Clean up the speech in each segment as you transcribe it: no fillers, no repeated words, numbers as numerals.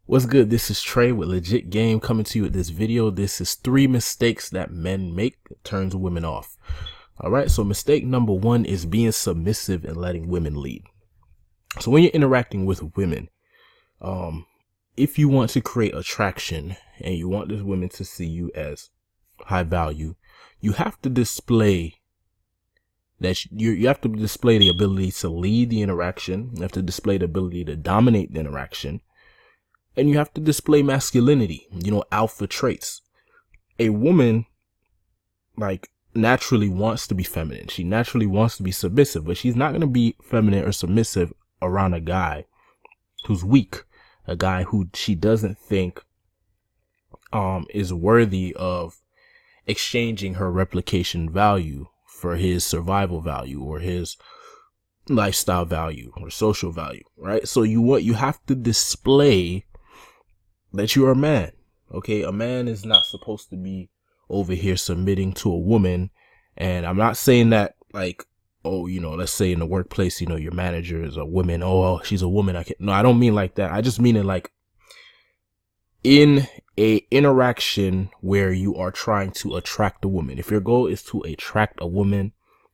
What's good? This is Trey with Legit Game coming to you with this video. This is 3 mistakes that men make that turns women off. All right, so mistake number 1 is being submissive and letting women lead. So when you're interacting with women, if you want to create attraction and you want these women to see you as high value, you have to display that you have to display the ability to lead the interaction. You have to display the ability to dominate the interaction. And you have to display masculinity, alpha traits. A woman, naturally wants to be feminine. She naturally wants to be submissive, but she's not going to be feminine or submissive around a guy who's weak, a guy who she doesn't think is worthy of exchanging her replication value for his survival value or his lifestyle value or social value, right? So you have to display that you're a man. Okay, a man is not supposed to be over here submitting to a woman. And I'm not saying that let's say in the workplace, your manager is a woman. Oh, she's a woman. No, I don't mean like that. I just mean it in a interaction where you are trying to attract a woman. If your goal is to attract a woman,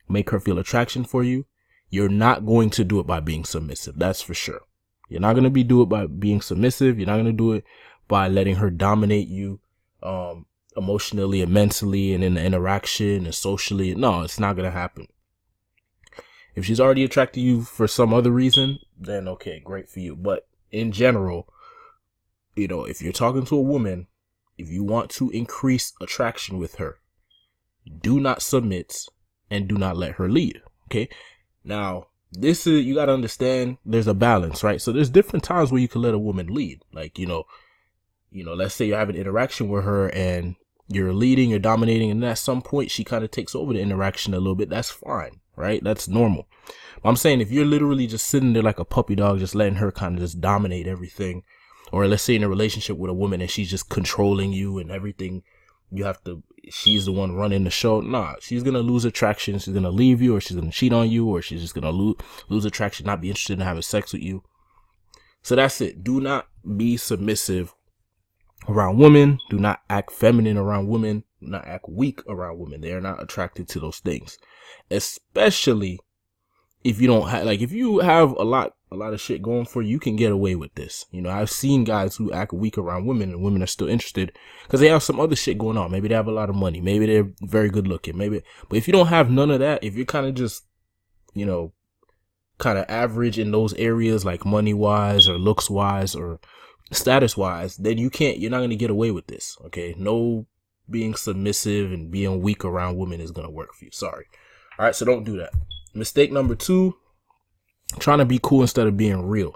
make her feel attraction for you, you're not going to do it by being submissive. That's for sure. You're not going to do it by being submissive. You're not going to do it by letting her dominate you emotionally and mentally and in the interaction and socially. No, it's not going to happen. If she's already attracted you for some other reason, then okay, great for you. But in general, if you're talking to a woman, if you want to increase attraction with her, do not submit and do not let her lead. Okay. Now, you got to understand there's a balance, right? So there's different times where you can let a woman lead. Let's say you're having an interaction with her and you're leading, you're dominating, and at some point she kind of takes over the interaction a little bit. That's fine, right? That's normal. But I'm saying if you're literally just sitting there like a puppy dog, just letting her kind of just dominate everything, or let's say in a relationship with a woman and she's just controlling you and everything, she's the one running the show. Nah, she's going to lose attraction. She's going to leave you, or she's going to cheat on you, or she's just going to lose attraction, not be interested in having sex with you. So that's it. Do not be submissive around women. Do not act feminine around women. Do not act weak around women. They are not attracted to those things, especially if you don't have, if you have a lot of shit going for you, you can get away with this. I've seen guys who act weak around women and women are still interested because they have some other shit going on. Maybe they have a lot of money. Maybe they're very good looking. But if you don't have none of that, if you're kind of just, kind of average in those areas, like money wise or looks wise or status wise, then you're not going to get away with this. Okay. No being submissive and being weak around women is going to work for you. Sorry. All right. So don't do that. Mistake number 2, trying to be cool instead of being real.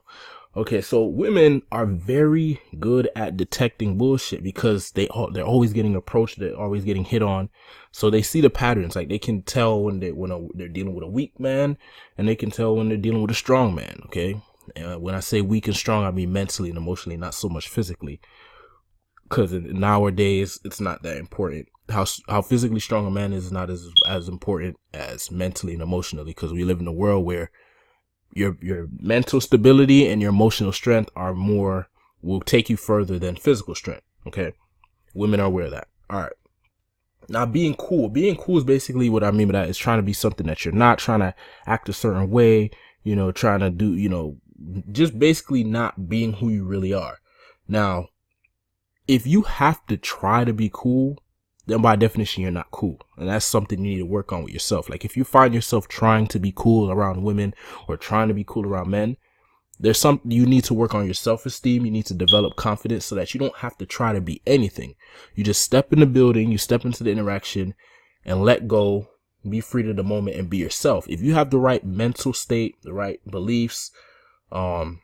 Okay, so women are very good at detecting bullshit because they're always getting approached, they're always getting hit on. So they see the patterns. Like they can tell when they're dealing with a weak man, and they can tell when they're dealing with a strong man. Okay, when I say weak and strong, I mean mentally and emotionally, not so much physically. Because nowadays it's not that important. How physically strong a man is not as important as mentally and emotionally, because we live in a world where your mental stability and your emotional strength will take you further than physical strength. Okay. Women are aware of that. All right. Now, being cool is basically what I mean by that is trying to be something that you're not, trying to act a certain way, trying to do, just basically not being who you really are. Now, if you have to try to be cool, then by definition, you're not cool. And that's something you need to work on with yourself. Like if you find yourself trying to be cool around women or trying to be cool around men, you need to work on your self-esteem. You need to develop confidence so that you don't have to try to be anything. You just step in the building, you step into the interaction and let go, be free to the moment and be yourself. If you have the right mental state, the right beliefs, and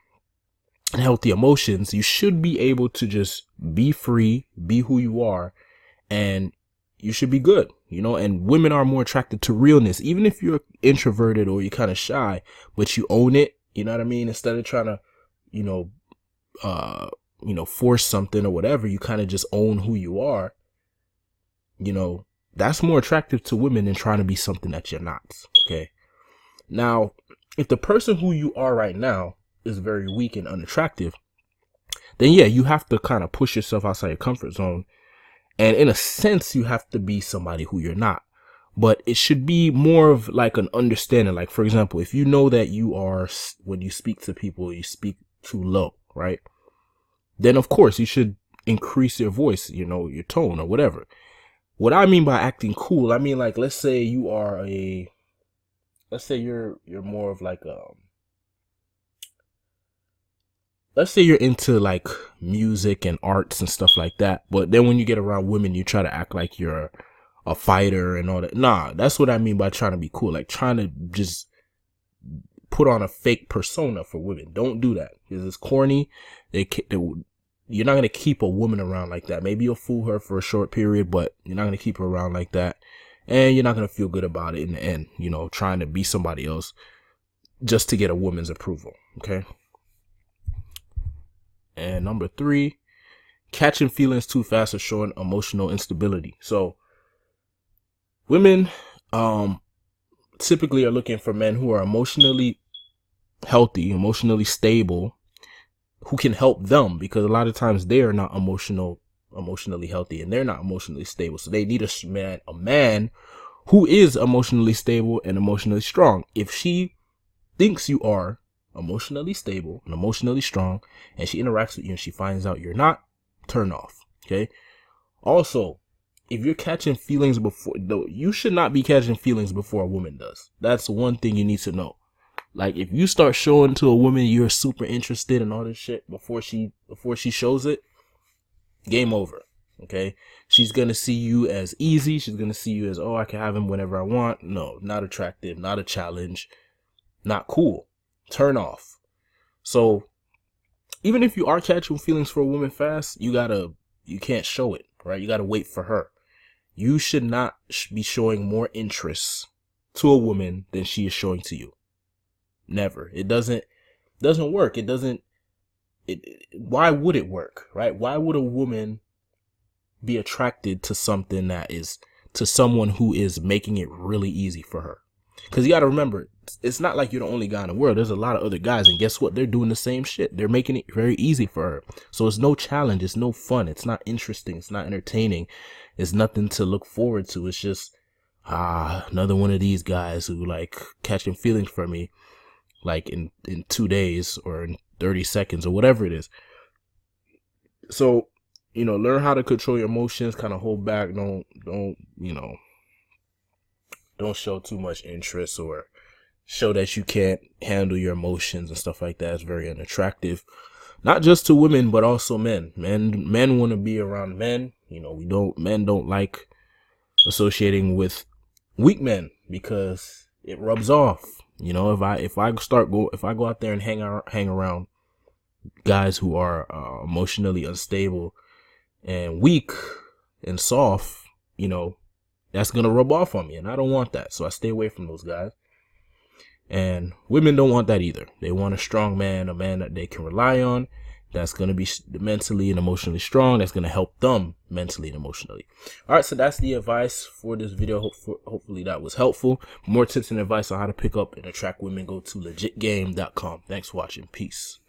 healthy emotions, you should be able to just be free, be who you are, and you should be good, and women are more attracted to realness. Even if you're introverted or you're kind of shy, but you own it, you know what I mean? Instead of trying to, force something or whatever, you kind of just own who you are. That's more attractive to women than trying to be something that you're not. Okay. Now, if the person who you are right now is very weak and unattractive, then yeah, you have to kind of push yourself outside your comfort zone. And in a sense, you have to be somebody who you're not. But it should be more of like an understanding. Like, for example, if you know that you are, when you speak to people, you speak too low, right? Then of course you should increase your voice, you know, your tone or whatever. What I mean by acting cool, I mean, like, let's say you are let's say you're more of like let's say you're into like music and arts and stuff like that, but then when you get around women, you try to act like you're a fighter and all that. Nah, that's what I mean by trying to be cool. Like, trying to just put on a fake persona for women. Don't do that, because it's corny. You're not going to keep a woman around like that. Maybe you'll fool her for a short period, but you're not going to keep her around like that. And you're not going to feel good about it in the end, you know, trying to be somebody else just to get a woman's approval. Okay. And number 3, catching feelings too fast or showing emotional instability. So women typically are looking for men who are emotionally healthy, emotionally stable, who can help them, because a lot of times they are not emotionally healthy and they're not emotionally stable. So they need a man who is emotionally stable and emotionally strong. If she thinks you are emotionally stable and emotionally strong, and she interacts with you and she finds out you're not, turn off. Okay. Also, if you're catching feelings you should not be catching feelings before a woman does. That's one thing you need to know. Like, if you start showing to a woman you're super interested in all this shit before she shows it, game over. Okay. She's going to see you as easy. She's going to see you as, oh, I can have him whenever I want. No, not attractive, not a challenge, not cool. Turn off. So even if you are catching feelings for a woman fast, you can't show it, right? You got to wait for her. You should not be showing more interest to a woman than she is showing to you. Never. It doesn't work. Why would it work, right? Why would a woman be attracted to someone who is making it really easy for her? Because you got to remember, it's not like you're the only guy in the world. There's a lot of other guys, and guess what? They're doing the same shit. They're making it very easy for her. So it's no challenge. It's no fun. It's not interesting. It's not entertaining. It's nothing to look forward to. It's just, another one of these guys who like catching feelings for me, like in 2 days or in 30 seconds or whatever it is. So, you know, learn how to control your emotions, kind of hold back. Don't show too much interest or show that you can't handle your emotions and stuff like that. It's very unattractive, not just to women, but also men. Men want to be around men. You know, men don't like associating with weak men because it rubs off. You know, if I go out there and hang around guys who are emotionally unstable and weak and soft, you know, that's going to rub off on me, and I don't want that. So I stay away from those guys. And women don't want that either. They want a strong man, a man that they can rely on, that's going to be mentally and emotionally strong, that's going to help them mentally and emotionally. All right, so that's the advice for this video. Hopefully that was helpful. For more tips and advice on how to pick up and attract women, go to legitgame.com. Thanks for watching. Peace.